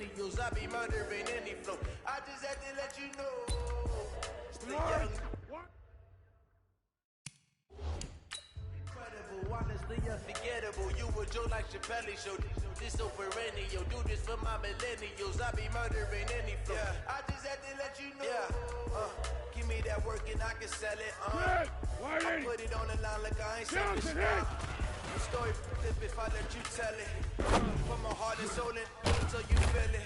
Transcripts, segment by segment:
millennials. I be murdering any flow. I just had to let you know. It's the young. Incredible, honestly unforgettable. You a Joe like Chappelle show. This so perennial. Do this for my millennials. I be murdering any flow. I just had to let you know. Give me that work and I can sell it. I put it on the line like I ain't selfish. The story flip if I let you tell it. From my heart and soul until you feel it.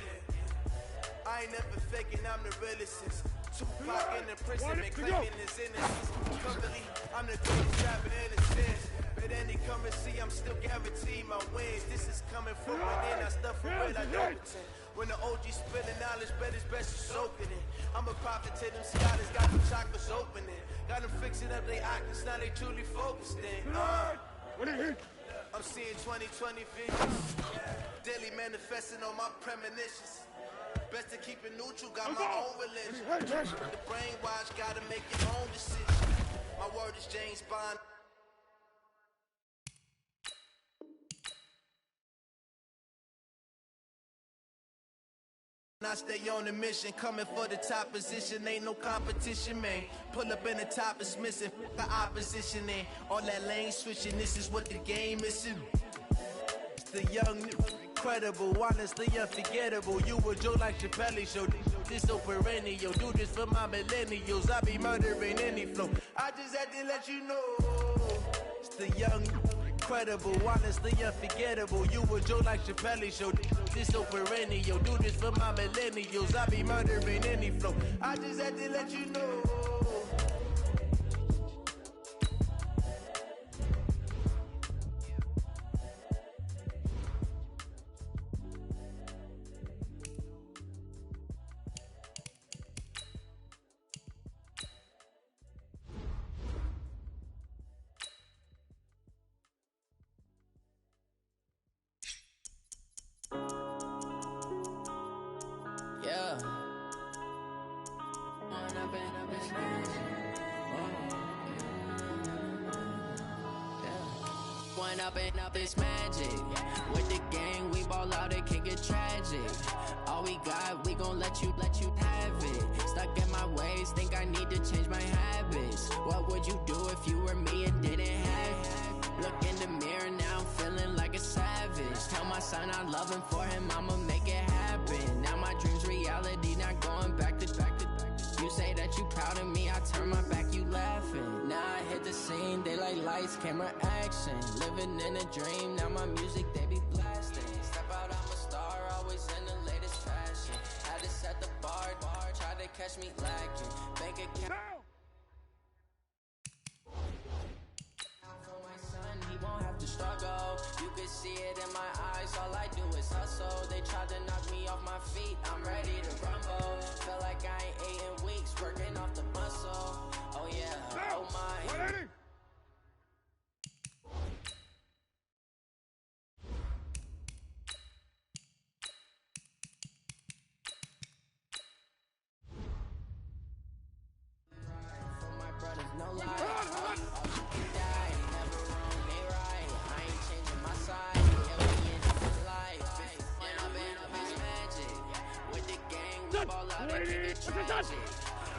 I ain't never faking, I'm the realest since Tupac in the prison and claiming his innocence. Currently, I'm the greatest rapper in a sense. But any currency, I'm still guaranteed my wins. This is coming from within, I stuff for real, I don't pretend. When the OG spilling knowledge, bet it's best you soaking it. I'm a prophet to them scholars, got them chakras opening. Got them fixing up they octaves, now they truly focused in. I'm seeing 2020 visions. Daily manifesting on my premonitions. Best to keep it neutral, got my own religion. The brainwash, gotta make your own decision. My word is James Bond. I stay on the mission, coming for the top position, ain't no competition, man. Pull up in the top is missing, the opposition in. All that lane switching, this is what the game is. It's the young, incredible, honestly unforgettable. You a Joe like Chappelle show, this so perennial. Do this for my millennials, I be murdering any flow. I just had to let you know. It's the young, incredible, honestly unforgettable. You a Joe like Chappelle show, this so perennial. Do this for my millennials, I be murdering any flow. I just had to let you know. Yeah. One up and up is magic. With the gang, we ball out, it can get tragic. All we got, we gon' let you have it. Stuck in my ways, think I need to change my habits. What would you do if you were me and didn't have it? Look in the mirror now, I'm feeling like a savage. Tell my son I love him, for him I'ma make it happen. Now my dream's reality, not going back to. You say that you proud of me, I turn my back, you laughing. Now I hit the scene, they like lights, camera, action. Living in a dream, now my music, they be blasting. Step out, I'm a star, always in the latest fashion. Had to set the bar, try to catch me lacking. Bank account. For my son, he won't have to struggle. You can see it in my eyes, all I do is hustle. They tried to knock me off my feet, I'm ready to rumble. Feel like I ain't ate in weeks, working off the muscle. Oh yeah, oh my. For my brothers, no lie. All you can die, never wrong, they right. I ain't changing my side, yeah, we in different life. When I've been up is magic. With the gang, we ball out, it can get tragic.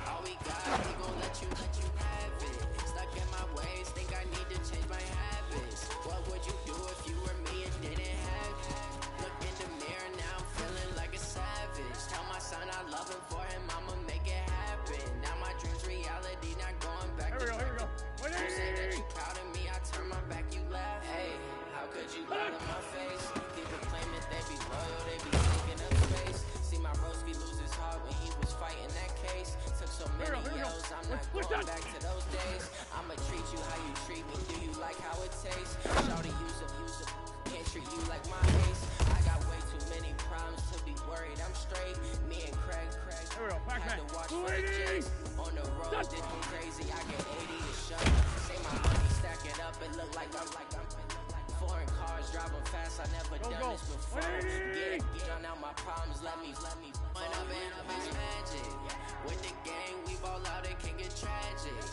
All we got, we gon' let you have it. Stuck in my ways, think I need to change my habits. What would you do if you were me and didn't have it? Look in the mirror now, I'm feeling like a savage. Tell my son I love him, for him I'ma make it happen. Now my dream's reality, not going back to. Here we go. You say that you proud of me, I turn my back, you laugh. Hey, how could you lie to my face? People claim that they be loyal, they be taking up space. See my broski lose his heart when he was fighting that case. Took so many L's, I'm not going back to those days. I'ma treat you how you treat me, do you like how it tastes? Shawty use up, can't treat you like my ace. I got way too many problems to be worried, I'm straight. Me and Craig, had to watch for the J's. On the road, this one crazy, I get 80 to show. Say my money, stack it up, it look like I'm foreign cars, driving fast, I never done this before. Get drown out my problems, let me. When I've been up is magic. With the gang, we ball out, it can get tragic.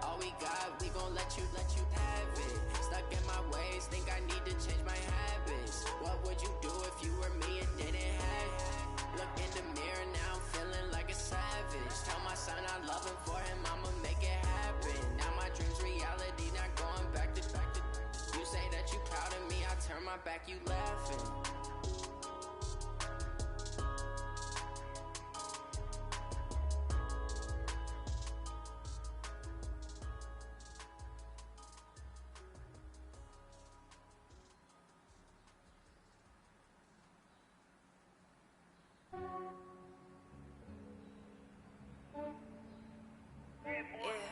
All we got, we gon' let you have it. Stuck in my ways, think I need to change my habits. What would you do if you were me and didn't have it? look in the mirror, now I'm feeling like a savage. Tell my son I love him, for him I'ma make it happen. Now my dream's reality, not going back to. You say that you proud of me, I turn my back, you laughing.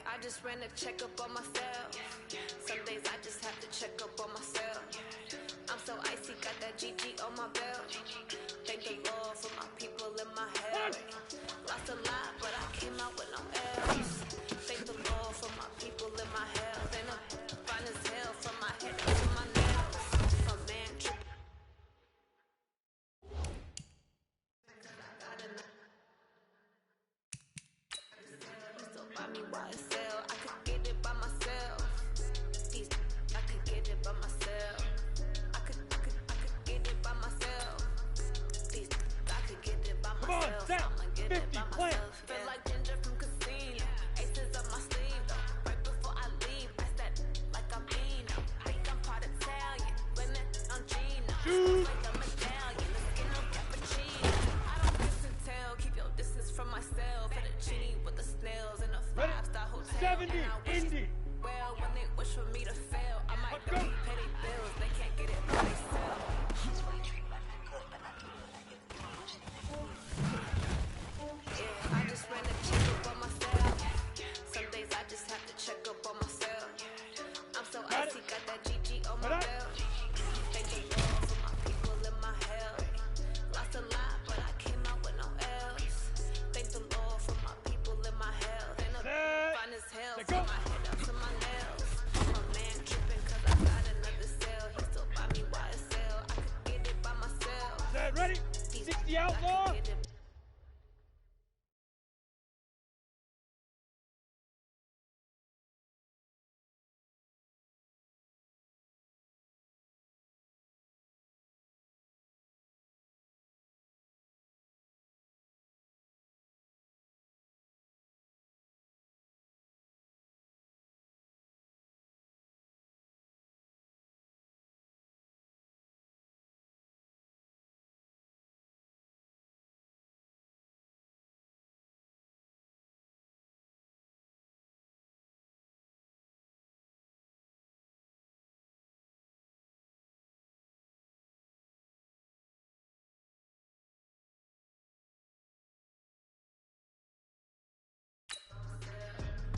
I just ran a checkup on myself. Some days I just have to check up on myself. I'm so icy, got that GG on my belt. Thank the Lord for my people in my head. Lost a lot, but I came out with no L's. Thank the Lord for my people in my health. And I'm fine as hell from my head to my nails. A man tripping. By me YSL, I could get it by myself. I could get it by myself. I could get it by myself. I could get it by myself. I'ma get it by myself. Feel like Ginger from Casino. Aces up my sleeve though. Right before I leave, I said like I'm Eno. Think I'm part Italian, blame it on Gino. Like a medallion, the skin of cappuccino. I don't kiss and tell, keep your distance from myself. Fettuccine with the snails in a 5-star hotel. 70 Indy. Well, when they wish for me to fail, I might go pay their bills. They can't get it by themselves. Yeah, I just ran a check up on myself. Some days I just have to check up on myself. I'm so icy, got that GG on my belt. Thank the Lord for my people in my health. Lost a lot, but I came out with no L's. Thank the Lord for my people in my health. And I'm fine as hell from my head up to my nails. A man tripping cause I got another cell. He still buy me YSL. I could get it by myself. Set, ready? 60 outlaw.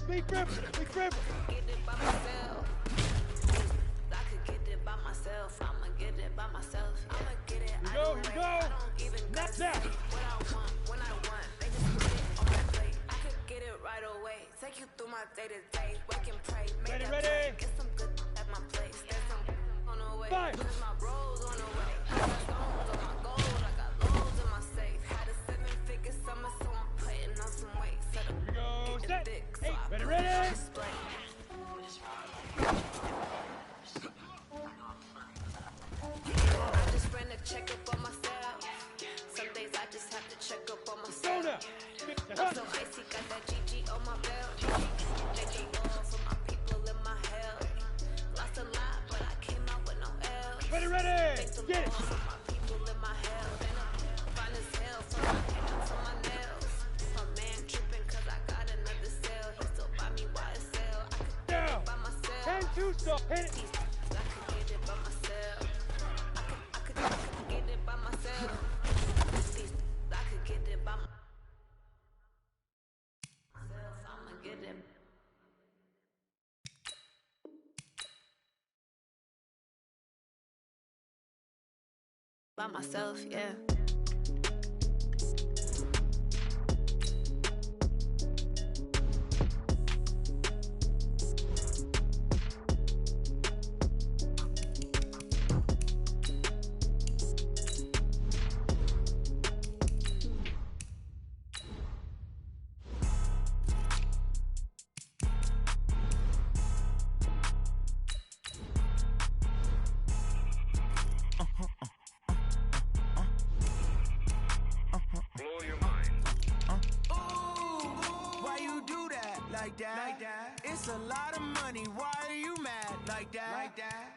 Big grip, big grip. Get it by myself. I could get it by myself. I'ma get it by myself. I'ma get it. Here we go, here we go. I don't even got that. What I want, when I want. They just put it on my plate. I could get it right away. Take you through my day to day. Wake and pray. Make that play. Get some good at my place. There's some on the way. Cause my bros on the way. I got stones on my gold. I got loads in my safe. Had a 7-figure summer, so I'm putting on some weight. Set up. Here we go. Set. Thick, so Hey, I ready? display. I just ran a check up on myself. Some days I just have to check up on myself. I'm so icy, got that GG on my belt. Thank the Lord for my people in my health. Lost a lot, but I came out with no L's. Ready, ready. Thank the Get Lord it. for my people in my health. And I'm fine as hell from my head up to my nails. A man tripping cause I got another cell. He still buy me YSL. I could get it by myself. 10-2 stop. Hit it. I could get it by myself. I could get it by myself. I could get it by myself. I'ma get it by myself, yeah. like that. It's a lot of money, why are you mad like that?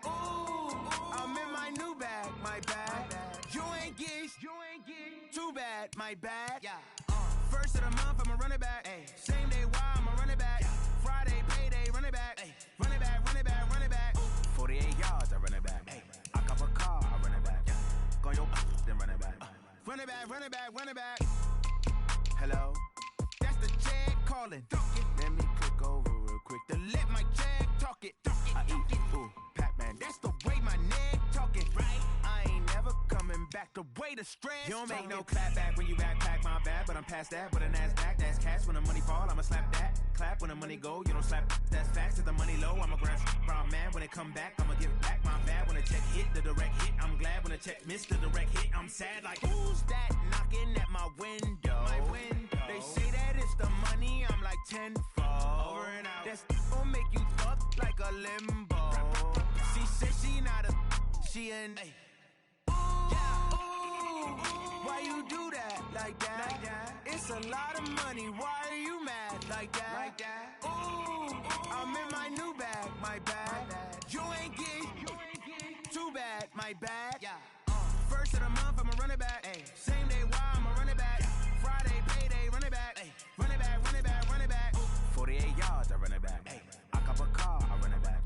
Ooh, I'm in my new bag, my bad. You ain't get too bad, my bad. First of the month, I'ma run it back. Same day, why I'ma run it back. Friday, payday, run it back. Run it back, run it back, run it back. 48 yards, I run it back. I cop a car, I run it back. Go your then run it back. Run it back, run it back, run it back. Hello, that's the check calling. Let me click over real quick to let my check talk it. I eat, ooh, Pac-Man, that's the way my neck talking. I ain't never coming back the way the stress. You don't make no clap back when you backpack, my bad, but I'm past that. With a NASDAQ, that's cash. When the money fall, I'ma slap that. Clap when the money go, you don't slap. That's facts. If the money low, I'ma grab brown man. When it come back, I'ma give back my bad. When the check hit, the direct hit, I'm glad. When the check missed the direct hit, I'm sad. Like, who's that knocking at my window? They say that it's the money, I'm like tenfold. Over and out. That's gon' make you fuck like a limbo. She said she not a, she an. Why you do that like that? It's a lot of money, why are you mad like that? Ooh, I'm in my new bag, my bad. You ain't get too bad, my bad. First of the month, I'ma run it back. Same day, why I'ma run it back. Friday, payday, run it back. Run it back, run it back, run it back. 48 yards, I run it back. I cop a car, I run it back.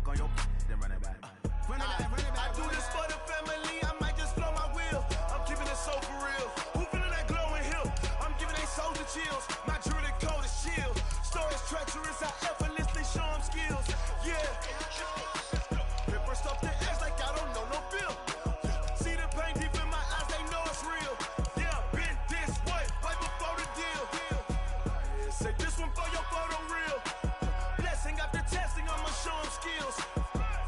Go your then run it back. Run it back, run it back. I do this for the family, I might just blow my wheel. I'm keeping it so for real. Who feeling that glowing hill? I'm giving they soldier chills. My jewelry code is chill. Stories treacherous, I effortlessly show them skills. Yeah. Ripper stuff the edge like I don't know no feel. See the pain deep in my eyes, they know it's real. Yeah, been this way, right before the deal. Say this one for your photo real. Blessing after testing, I'ma show them skills.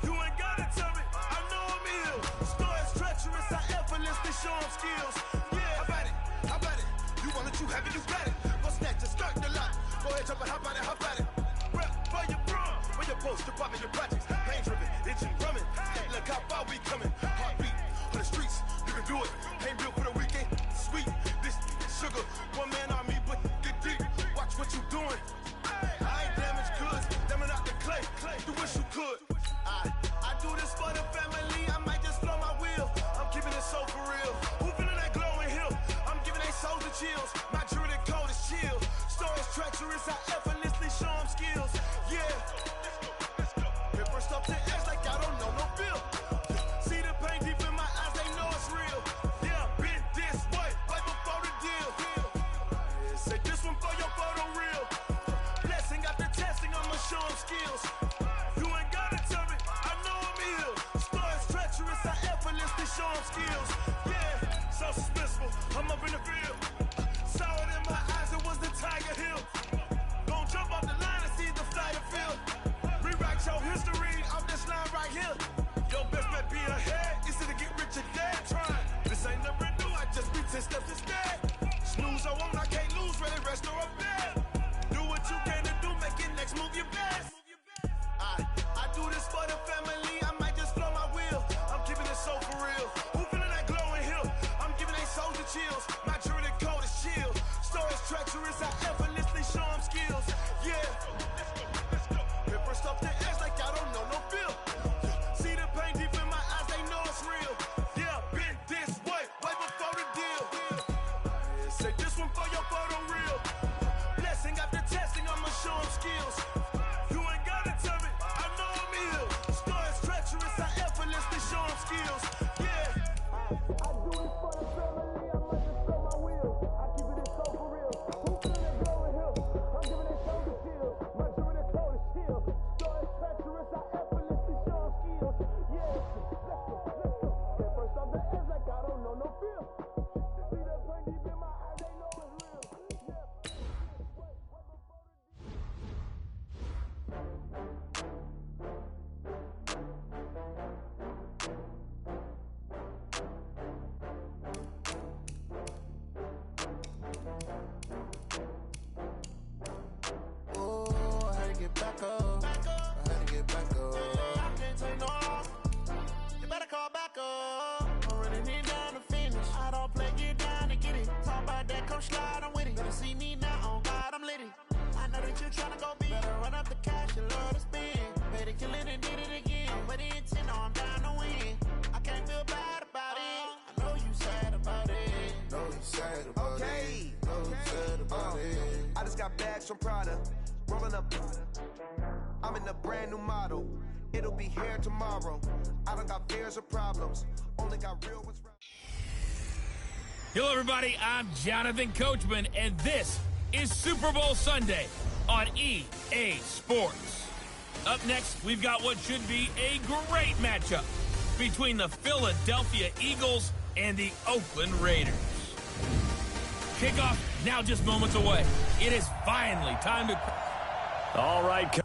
You ain't gotta tell me, I know I'm ill. Stories treacherous, I effortlessly show them skills. Yeah, how about it? You want it, you have it, you got it. Go snatch it, start the lot. Go ahead, jump it, hop on it, hop at it. Rep for your brum, for your post, your pop, and your projects. Pain driven, itching, drumming. Look how far we coming. Heartbeat on the streets, you can do it. Ain't built for the weekend. Sweet, this sugar, one man on me, but get deep. Watch what you doing. I ain't damaged goods, damn out the clay. You wish you could. I do this for the family, I might just blow my wheel. I'm keeping it so for real. Who feeling that glowing hill? I'm giving they soldier chills. My jewelry code is chill. Stories treacherous, I effortlessly show them skills. Yeah. Ripper stuff the edge like I don't know no feel. See the pain deep in my eyes, they know it's real. Yeah, been this way, right before the deal. Say this one for your photo real. Blessing after testing, I'ma show them skills. You ain't gotta tell me, I know I'm ill. Stories treacherous, I effortlessly show them skills. Yeah, so suspenseful, I'm up in the field. Saw it in my eyes, it was the Tiger Hill. Gon' jump off the line and see the flight of field. Rewrite your history off this line right here. Your best bet be ahead, easy to get rich or dead trying. This ain't never new, I just be 10 steps instead. Snooze I won't, I can't lose, ready, rest or up bed. Do what you can to do, make it next move your best. I do this for the family, I might just blow my wheel. I'm keeping it so for real. Who feeling that glowing hill? I'm giving they soldier chills. My jewelry code is chill. Stories treacherous, I effortlessly show them skills. Yeah. Ripper stuff the edge like I don't know no feel. See the pain deep in my eyes, they know it's real. Yeah, been this way, right before the deal. Say this one for your photo real. Blessing after testing, I'ma show them skills. You ain't gotta tell me, I know I'm ill. Stories treacherous, I effortlessly show them skills. Yeah. I do this for the family, I might just blow my wheel. I keep it so for real. Who feeling that glowing hill? I'm giving they soldier chills. My jewelry code is chill. Stories treacherous, I effortlessly show them skills. Yeah. Let's go. Get first off the edge like I don't know no feel. See that pain deep in my eyes, they know it's real. Yeah. Oh, I had to get back up. I had to get back up. I can't take no loss. You better call back up. I'm running it down to finish. I don't play, get down to get it. Talk about that, come slide, I'm with it. Better see me now, on God, I'm litty. I know that you're trying to go kill it and did it again. But the intent, no, I'm down to win. I can't feel bad about it. I know you sad about it. Know you sad about it. Know you sad about it. I just got bags from Prada, rolling up. I'm in a brand new model. It'll be here tomorrow. I don't got fears or problems. Only got real ones. Hello, everybody. I'm Jonathan Coachman, and this is Super Bowl Sunday on EA Sports. Up next, we've got what should be a great matchup between the Philadelphia Eagles and the Oakland Raiders. Kickoff now just moments away. It is finally time to... All right.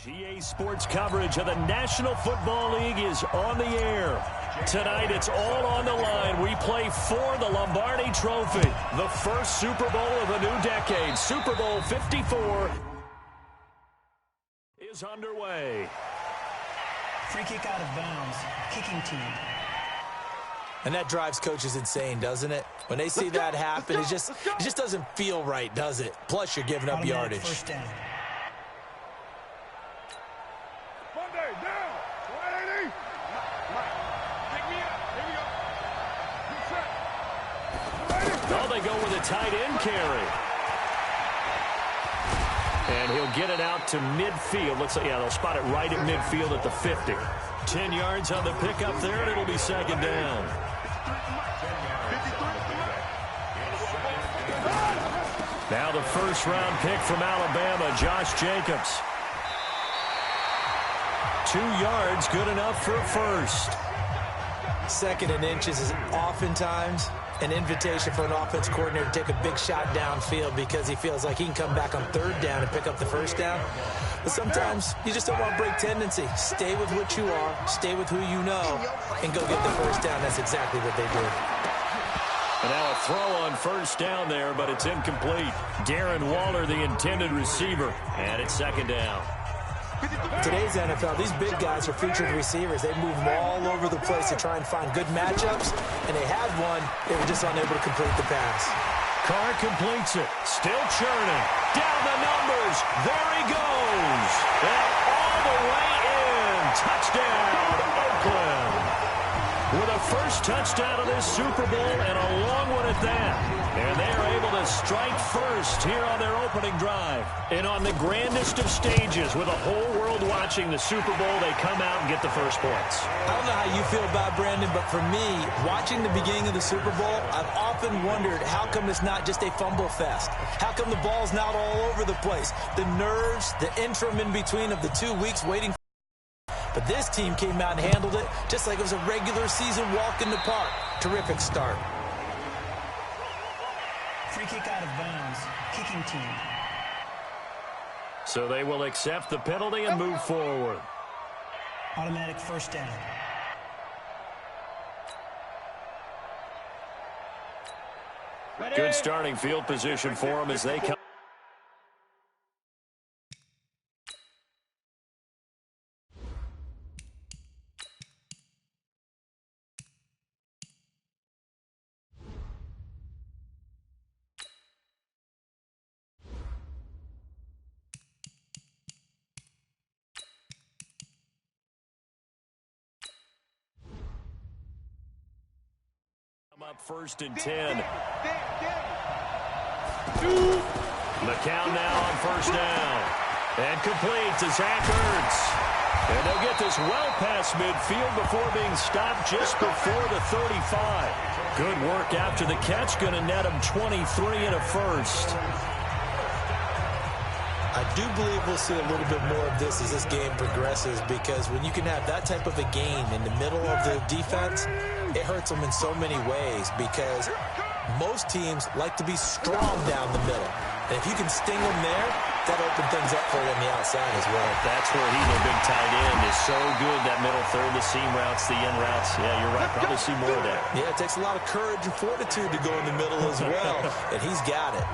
EA Sports coverage of the National Football League is on the air. Tonight, it's all on the line. We play for the Lombardi Trophy, the first Super Bowl of the new decade. Super Bowl 54 is underway. Free kick out of bounds, kicking team. And that drives coaches insane, doesn't it? When they see that happen, it just doesn't feel right, does it? Plus, you're giving up yardage. First down. They go with a tight end carry. And he'll get it out to midfield. Looks like, yeah, they'll spot it right at midfield at the 50. 10 yards on the pickup there, and it'll be second down. Now the first-round pick from Alabama, Josh Jacobs. 2 yards, good enough for a first. Second and inches is oftentimes an invitation for an offense coordinator to take a big shot downfield because he feels like he can come back on third down and pick up the first down. But sometimes you just don't want to break tendency. Stay with what you are, stay with who you know, and go get the first down. That's exactly what they did. And now a throw on first down there, but it's incomplete. Darren Waller, the intended receiver, and it's second down. Today's NFL, these big guys are featured receivers. They move them all over the place to try and find good matchups, and they had one. They were just unable to complete the pass. Carr completes it. Still churning. Down the numbers. There he goes. And all the way in. Touchdown, Oakland. With a first touchdown of this Super Bowl and a long one at that. And they are able to strike first here on their opening drive. And on the grandest of stages, with the whole world watching the Super Bowl, they come out and get the first points. I don't know how you feel about Brandon, but for me, watching the beginning of the Super Bowl, I've often wondered how come it's not just a fumble fest? How come the ball's not all over the place? The nerves, the interim in between of the 2 weeks waiting. But this team came out and handled it just like it was a regular season walk in the park. Terrific start. Free kick out of bounds, kicking team. So they will accept the penalty and move forward. Automatic first down. Good starting field position for them as they come. Up first and 10. McCown now on first down. And complete to Zach Ertz. And they'll get this well past midfield before being stopped just before the 35. Good work after the catch. Going to net him 23 and a first. I do believe we'll see a little bit more of this as this game progresses, because when you can have that type of a gain in the middle of the defense, it hurts them in so many ways, because most teams like to be strong down the middle. And if you can sting them there, that opened things up for you on the outside as well. That's where he, the big tight end, is so good. That middle third, the seam routes, the in routes. Yeah, you're right. Probably see more of that. Yeah, it takes a lot of courage and fortitude to go in the middle as well, and he's got it.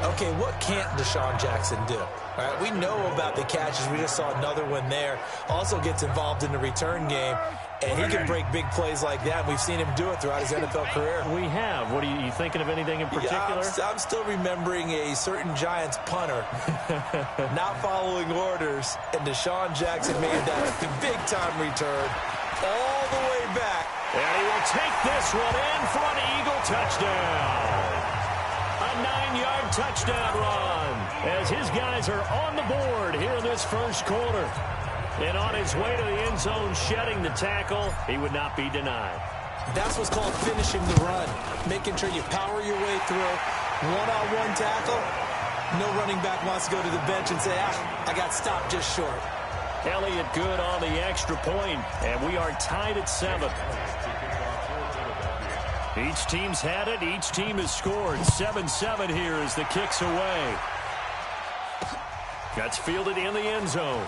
Okay, what can't Deshaun Jackson do? All right, we know about the catches. We just saw another one there. Also gets involved in the return game, and he can break big plays like that. We've seen him do it throughout his NFL career. We have. What are you thinking of anything in particular? Yeah, I'm still remembering a certain Giants punter not following orders, and Deshaun Jackson made that big-time return all the way back. And he will take this one in for an Eagle touchdown. A 9-yard touchdown run as his guys are on the board here in this first quarter. And on his way to the end zone, shedding the tackle, he would not be denied. That's what's called finishing the run, making sure you power your way through. One-on-one tackle, no running back wants to go to the bench and say, I got stopped just short. Elliott good on the extra point, and we are tied at 7. Each team's had it. Each team has scored. 7-7 here as the kick's away. That's fielded in the end zone.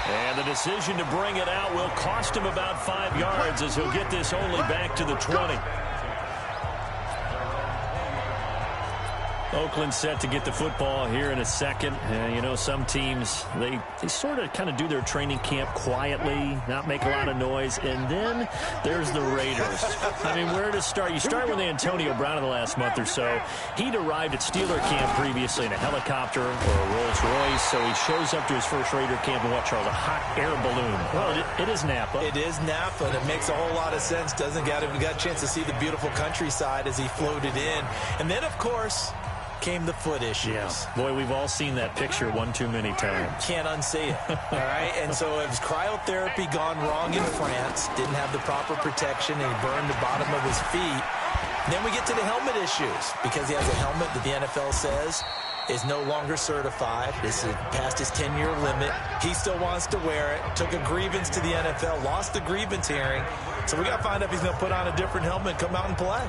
And the decision to bring it out will cost him about 5 yards as he'll get this only back to the 20. Oakland set to get the football here in a second. You know, some teams, they sort of kind of do their training camp quietly, not make a lot of noise. And then there's the Raiders. I mean, where to start? You start with Antonio Brown in the last month or so. He'd arrived at Steeler camp previously in a helicopter or a Rolls Royce. So he shows up to his first Raider camp and what, Charles? A hot air balloon. Well, it is Napa. It is Napa, and it makes a whole lot of sense. Doesn't got a chance to see the beautiful countryside as he floated in. And then, of course, came the foot issues. Yeah. Boy, we've all seen that picture one too many times. Can't unsee it. All right, and so it was cryotherapy gone wrong in France. Didn't have the proper protection, and he burned the bottom of his feet. Then we get to the helmet issues because he has a helmet that the NFL says is no longer certified. This is past his 10-year limit. He still wants to wear it. Took a grievance to the NFL, lost the grievance hearing. So we got to find out if he's going to put on a different helmet and come out and play.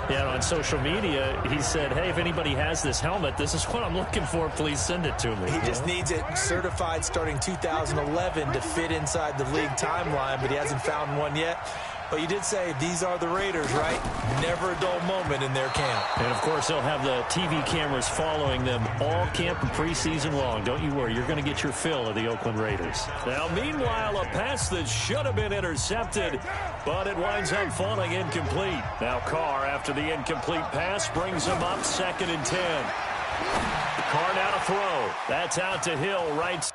Yeah, on social media, he said, hey, if anybody has this helmet, this is what I'm looking for. Please send it to me. He just needs it certified starting 2011 to fit inside the league timeline, but he hasn't found one yet. But you did say these are the Raiders, right? Never a dull moment in their camp. And, of course, they'll have the TV cameras following them all camp and preseason long. Don't you worry. You're going to get your fill of the Oakland Raiders. Now, meanwhile, a pass that should have been intercepted, but it winds up falling incomplete. Now, Carr, after the incomplete pass, brings him up 2nd and 10. Carr now to throw. That's out to Hill, right.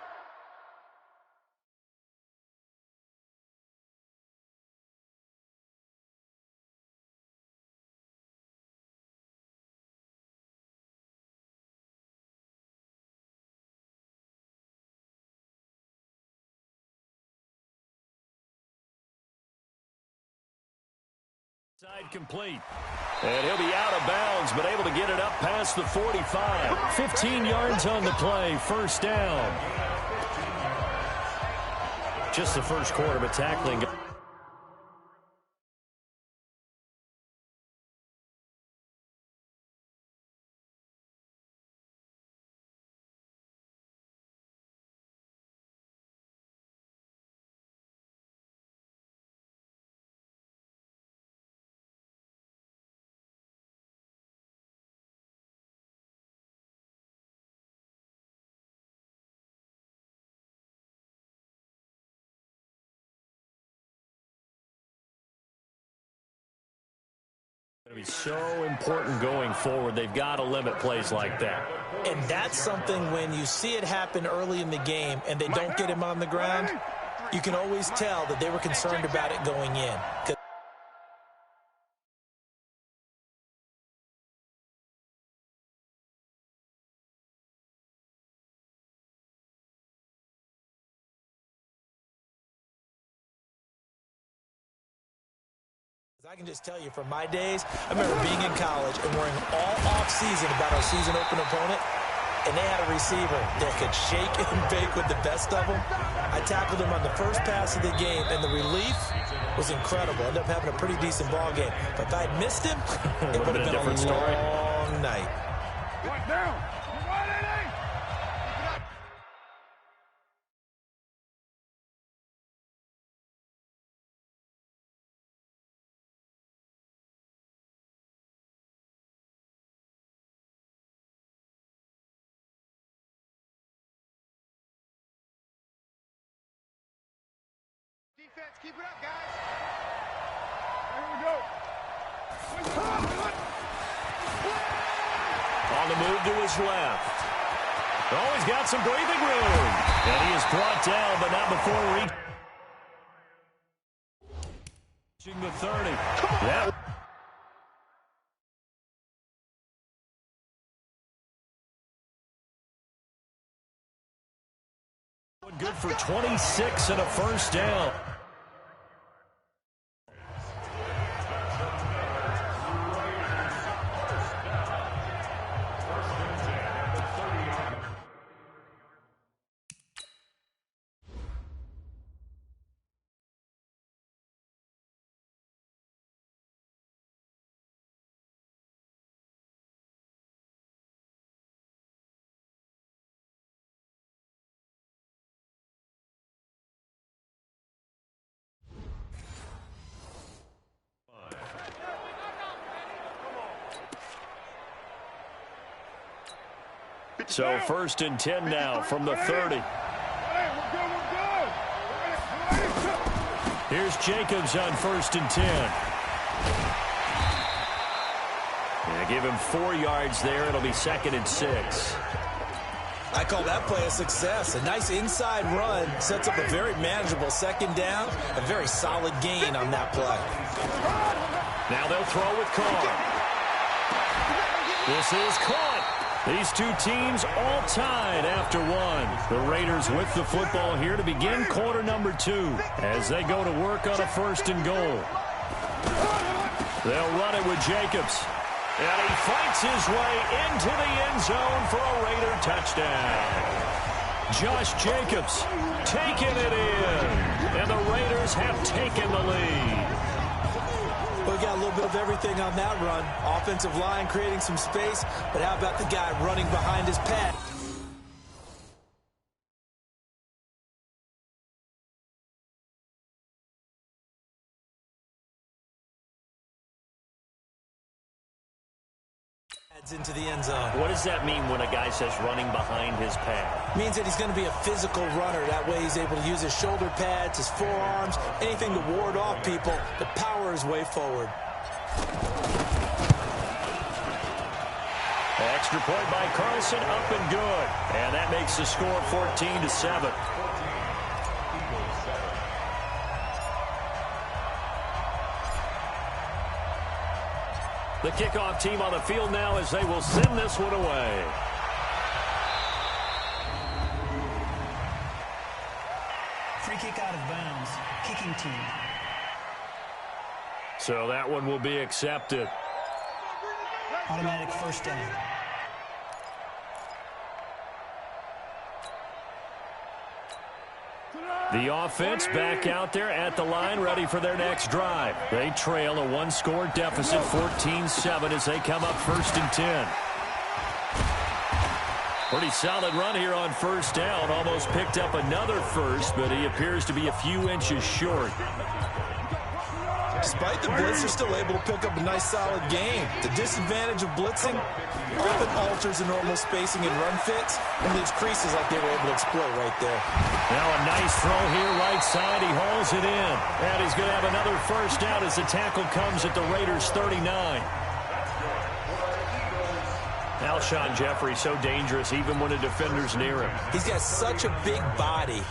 Side complete. And he'll be out of bounds, but able to get it up past the 45. 15 yards on the play. First down. Just the first quarter, but tackling. It's going to be so important going forward. They've got to limit plays like that. And that's something when you see it happen early in the game and they don't get him on the ground, you can always tell that they were concerned about it going in. I can just tell you from my days, I remember being in college and worrying all off-season about our season open opponent, and they had a receiver that could shake and bake with the best of them. I tackled him on the first pass of the game, and the relief was incredible. I ended up having a pretty decent ball game. But if I had missed him, it would have been a long long night. One down. Defense, keep it up, guys. Here we go. On the move to his left. Oh, he's got some breathing room. And he is brought down, but not before reaching the 30. That good for 26 and a first down. So first and 10 now from the 30. Here's Jacobs on first and 10. Yeah, give him 4 yards there. It'll be 2nd and 6. I call that play a success. A nice inside run sets up a very manageable second down. A very solid gain on that play. Now they'll throw with Carr. This is caught. These two teams all tied after one. The Raiders with the football here to begin quarter number 2 as they go to work on a 1st and goal. They'll run it with Jacobs. And he fights his way into the end zone for a Raider touchdown. Josh Jacobs taking it in. And the Raiders have taken the lead. We got a little bit of everything on that run. Offensive line creating some space, but how about the guy running behind his pad? Into the end zone. What does that mean when a guy says running behind his pad? Means that he's going to be a physical runner. That way he's able to use his shoulder pads, his forearms, anything to ward off people, to power his way forward. Extra point by Carlson, up and good. And that makes the score 14-7. The kickoff team on the field now as they will send this one away. Free kick out of bounds. Kicking team. So that one will be accepted. Automatic first down. The offense back out there at the line, ready for their next drive. They trail a 1-score deficit, 14-7, as they come up 1st and 10. Pretty solid run here on first down. Almost picked up another first, but he appears to be a few inches short. Despite the blitz, they're still able to pick up a nice, solid gain. The disadvantage of blitzing often alters the normal spacing and run fits and leaves creases like they were able to exploit right there. Now a nice throw here, right side. He hauls it in. And he's going to have another first down as the tackle comes at the Raiders' 39. Alshon Jeffrey so dangerous even when a defender's near him. He's got such a big body,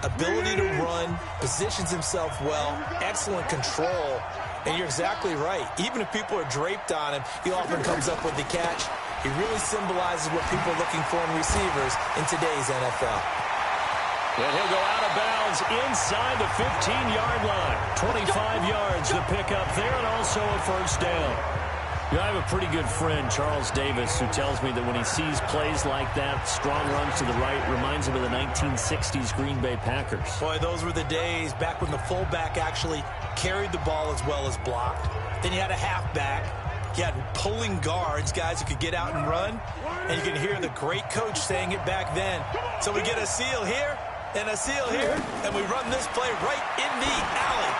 ability to run, positions himself well, excellent control, and you're exactly right. Even if people are draped on him, he often comes up with the catch. He really symbolizes what people are looking for in receivers in today's NFL. And he'll go out of bounds inside the 15-yard line. 25 yards to pick up there, and also a first down. I have a pretty good friend, Charles Davis, who tells me that when he sees plays like that, strong runs to the right, reminds him of the 1960s Green Bay Packers. Boy, those were the days back when the fullback actually carried the ball as well as blocked. Then you had a halfback. He had pulling guards, guys who could get out and run. And you can hear the great coach saying it back then. So we get a seal here and a seal here, and we run this play right in the alley.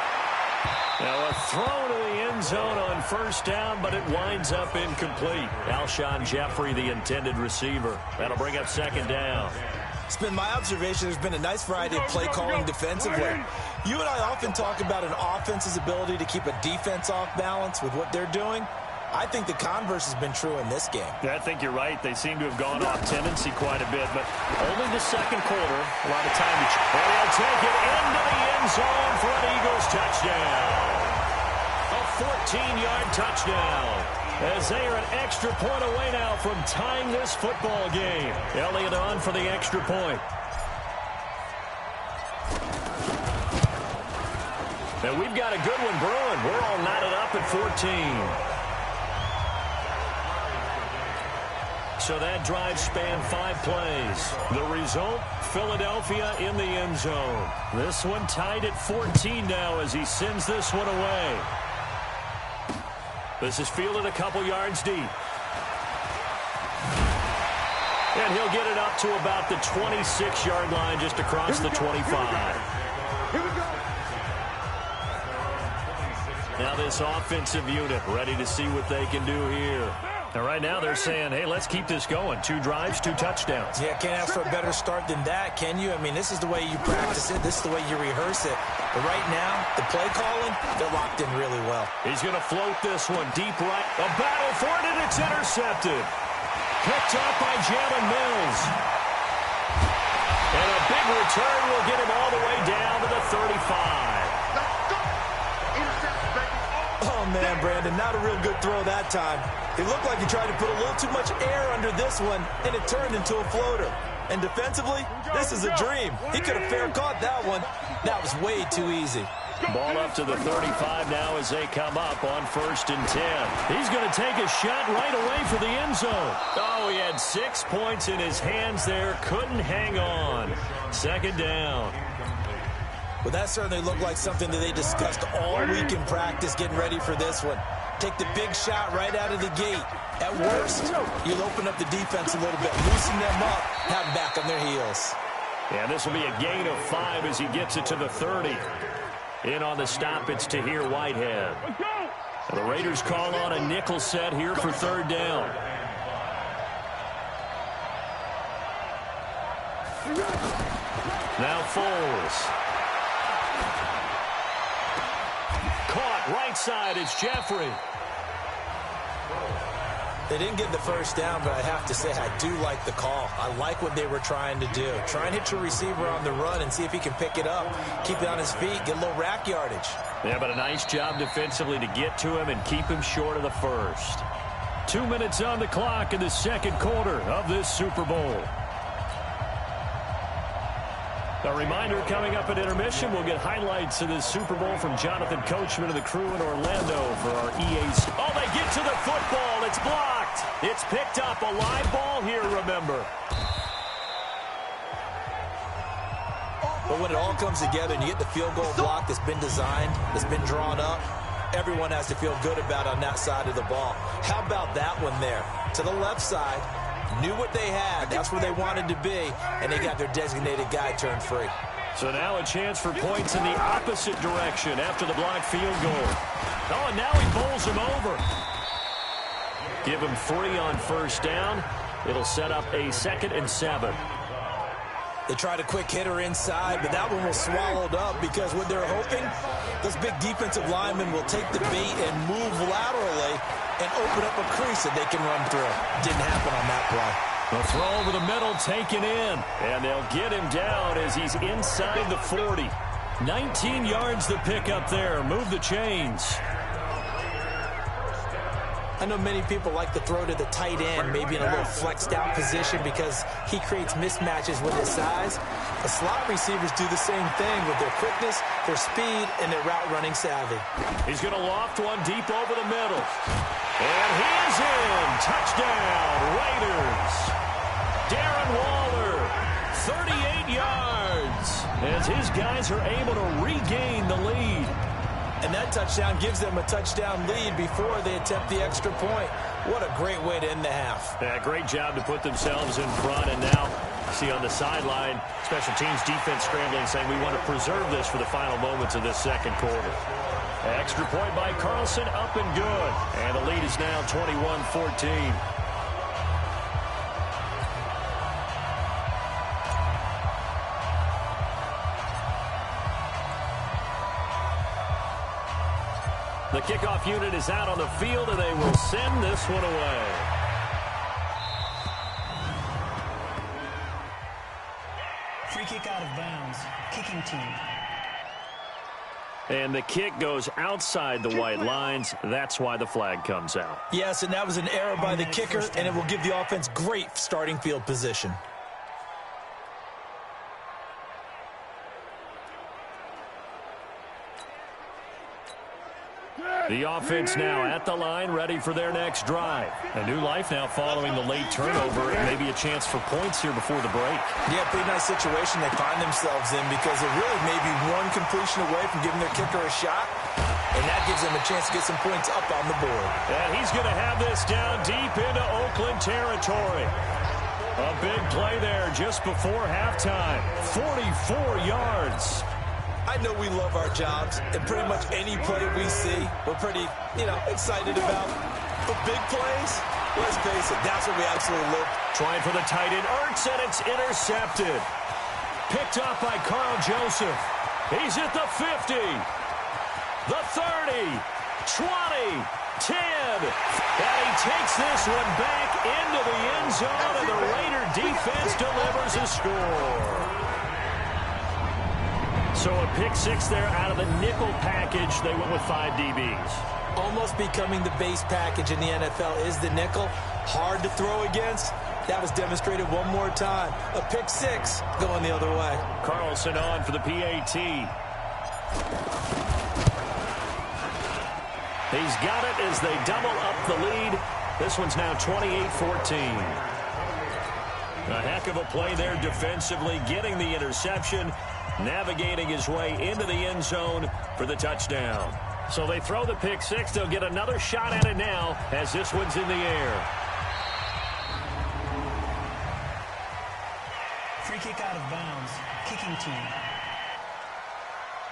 Now a throw to the end zone on first down, but it winds up incomplete. Alshon Jeffrey, the intended receiver. That'll bring up second down. It's been my observation there's been a nice variety of play calling defensively. You and I often talk about an offense's ability to keep a defense off balance with what they're doing. I think the converse has been true in this game. Yeah, I think you're right. They seem to have gone off tendency quite a bit, but only the second quarter. A lot of time to and he'll take it into the end zone for an Eagles touchdown. A 14-yard touchdown. As they are an extra point away now from tying this football game. Elliott on for the extra point. And we've got a good one brewing. We're all knotted up at 14. So that drive spanned 5 plays. The result, Philadelphia in the end zone. This one tied at 14 now as he sends this one away. This is fielded a couple yards deep. And he'll get it up to about the 26-yard line just across the 25. Here we go. Now this offensive unit ready to see what they can do here. And right now they're saying, hey, let's keep this going. 2 drives, 2 touchdowns. Yeah, can't ask for a better start than that, can you? I mean, this is the way you practice it. This is the way you rehearse it. But right now, the play calling, they're locked in really well. He's going to float this one deep right. A battle for it, and it's intercepted. Picked up by Jalen Mills. And a big return will get him all the way down to the 35. Oh, man, Brandon, not a real good throw that time. It looked like he tried to put a little too much air under this one, and it turned into a floater. And defensively, this is a dream. He could have fair caught that one. That was way too easy. Ball up to the 35 now as they come up on 1st and 10. He's going to take a shot right away for the end zone. Oh, he had 6 points in his hands there. Couldn't hang on. 2nd down. Well, that certainly looked like something that they discussed all week in practice getting ready for this one. Take the big shot right out of the gate. At worst, you'll open up the defense a little bit, loosen them up, have them back on their heels. Yeah, this will be a gain of 5 as he gets it to the 30. In on the stop, it's Tahir Whitehead. And the Raiders call on a nickel set here for 3rd down. Now Foles. Caught right side, it's Jeffrey. They didn't get the 1st down, but I have to say I do like the call. I like what they were trying to do. Try and hit your receiver on the run and see if he can pick it up. Keep it on his feet, get a little rack yardage. Yeah, but a nice job defensively to get to him and keep him short of the 1st. 2 minutes on the clock in the 2nd quarter of this Super Bowl. A reminder, coming up at intermission, we'll get highlights of this Super Bowl from Jonathan Coachman and the crew in Orlando for our EA's. Oh, they get to the football. It's blocked. It's picked up. A live ball here, remember. But when it all comes together and you get the field goal block that's been designed, that's been drawn up, everyone has to feel good about on that side of the ball. How about that one there? To the left side. Knew what they had. That's where they wanted to be. And they got their designated guy turned free. So now a chance for points in the opposite direction after the blocked field goal. Oh, and now he bowls him over. Give him 3 on 1st down. It'll set up a 2nd and 7. They tried a quick hitter inside, but that one was swallowed up because what they're hoping, those big defensive linemen will take the bait and move laterally and open up a crease that they can run through. Didn't happen on that play. The throw over the middle taken in, and they'll get him down as he's inside the 40. 19 yards the pick up there. Move the chains. I know many people like to throw to the tight end, maybe in a little flexed out position because he creates mismatches with his size. The slot receivers do the same thing with their quickness, their speed, and their route running savvy. He's going to loft one deep over the middle. And he is in. Touchdown, Raiders. Darren Waller, 38 yards, as his guys are able to regain the lead. And that touchdown gives them a touchdown lead before they attempt the extra point. What a great way to end the half. Yeah, great job to put themselves in front. And now, see on the sideline, special teams defense scrambling, saying we want to preserve this for the final moments of this second quarter. Extra point by Carlson, up and good. And the lead is now 21-14. The kickoff unit is out on the field, and they will send this one away. Free kick out of bounds. Kicking team. And the kick goes outside the white lines. That's why the flag comes out. Yes, and that was an error by the kicker, and it will give the offense great starting field position. The offense now at the line, ready for their next drive. A new life now following the late turnover, and maybe a chance for points here before the break. Yeah, pretty nice situation they find themselves in because they're really maybe one completion away from giving their kicker a shot, and that gives them a chance to get some points up on the board. And he's going to have this down deep into Oakland territory. A big play there just before halftime. 44 yards. I know we love our jobs, and pretty much any play we see, we're pretty, excited about. But big plays, let's face it, that's what we absolutely love. Trying for the tight end, Ertz, and it's intercepted. Picked up by Carl Joseph. He's at the 50, the 30, 20, 10. And he takes this one back into the end zone, and the Raider defense delivers a score. So a pick six there out of the nickel package. They went with 5 DBs. Almost becoming the base package in the NFL is the nickel. Hard to throw against. That was demonstrated one more time. A pick six going the other way. Carlson on for the PAT. He's got it as they double up the lead. This one's now 28-14. A heck of a play there defensively, getting the interception, navigating his way into the end zone for the touchdown. So they throw the pick six. They'll get another shot at it now as this one's in the air. Free kick out of bounds. Kicking team.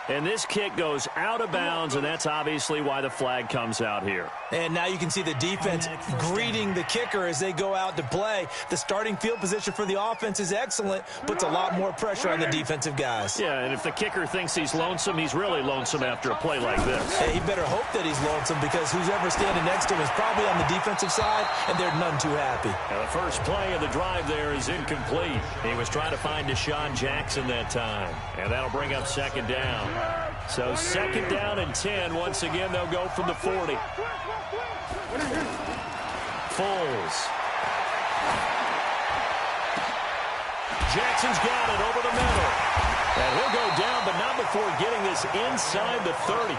And this kick goes out of bounds, and that's obviously why the flag comes out here. And now you can see the defense greeting the kicker as they go out to play. The starting field position for the offense is excellent, puts a lot more pressure on the defensive guys. Yeah, and if the kicker thinks he's lonesome, he's really lonesome after a play like this. Hey, he better hope that he's lonesome because who's ever standing next to him is probably on the defensive side, and they're none too happy. Now the first play of the drive there is incomplete. He was trying to find Deshaun Jackson that time, and that'll bring up second down. So second down and 10. Once again, they'll go from the 40. Foles. Jackson's got it over the middle. And he'll go down, but not before getting this inside the 30.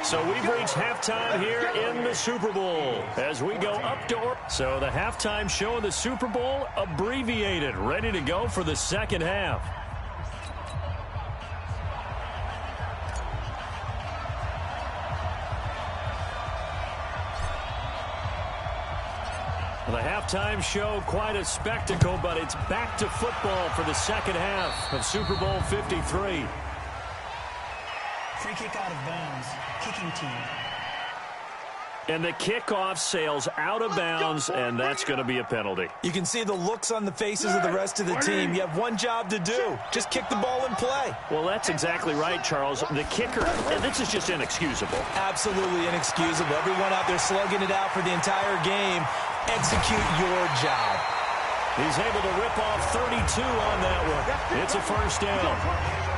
So we've reached halftime here in the Super Bowl as we go up to... So the halftime show of the Super Bowl abbreviated, ready to go for the second half. The halftime show, quite a spectacle, but it's back to football for the second half of Super Bowl 53. Free kick out of bounds. Kicking team. And the kickoff sails out of bounds, and that's going to be a penalty. You can see the looks on the faces of the rest of the team. You have one job to do. Just kick the ball and play. Well, that's exactly right, Charles. The kicker, this is just inexcusable. Absolutely inexcusable. Everyone out there slugging it out for the entire game. Execute your job. He's able to rip off 32 on that one. It's a first down.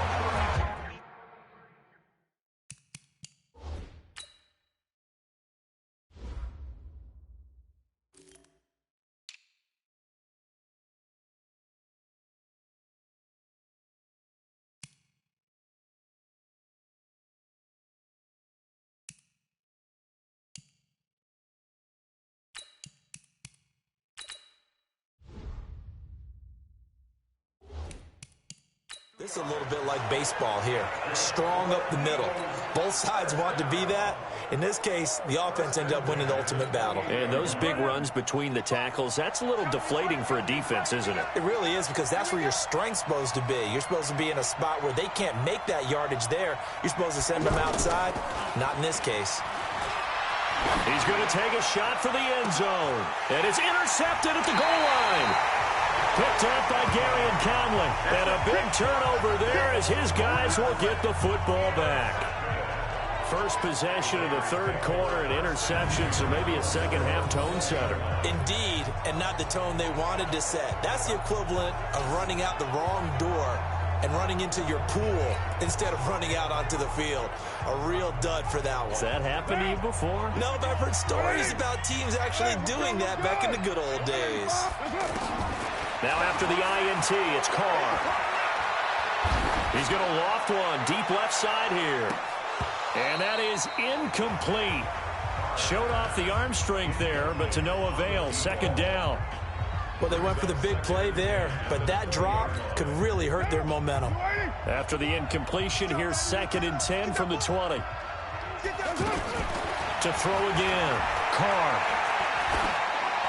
This is a little bit like baseball here. Strong up the middle. Both sides want to be that. In this case, the offense ended up winning the ultimate battle. And those big runs between the tackles, that's a little deflating for a defense, isn't it? It really is, because that's where your strength's supposed to be. You're supposed to be in a spot where they can't make that yardage there. You're supposed to send them outside. Not in this case. He's going to take a shot for the end zone. And it's intercepted at the goal line. Picked up by Gary and Conley. And a big turnover there as his guys will get the football back. First possession of the third quarter, an interception, so maybe a second-half tone setter. Indeed, and not the tone they wanted to set. That's the equivalent of running out the wrong door and running into your pool instead of running out onto the field. A real dud for that one. Has that happened to you before? No, but I've heard stories about teams actually doing that back in the good old days. Now after the INT, it's Carr. He's going to loft one deep left side here. And that is incomplete. Showed off the arm strength there, but to no avail. Second down. Well, they went for the big play there, but that drop could really hurt their momentum. After the incompletion, here's 2nd and 10 from the 20. To throw again. Carr.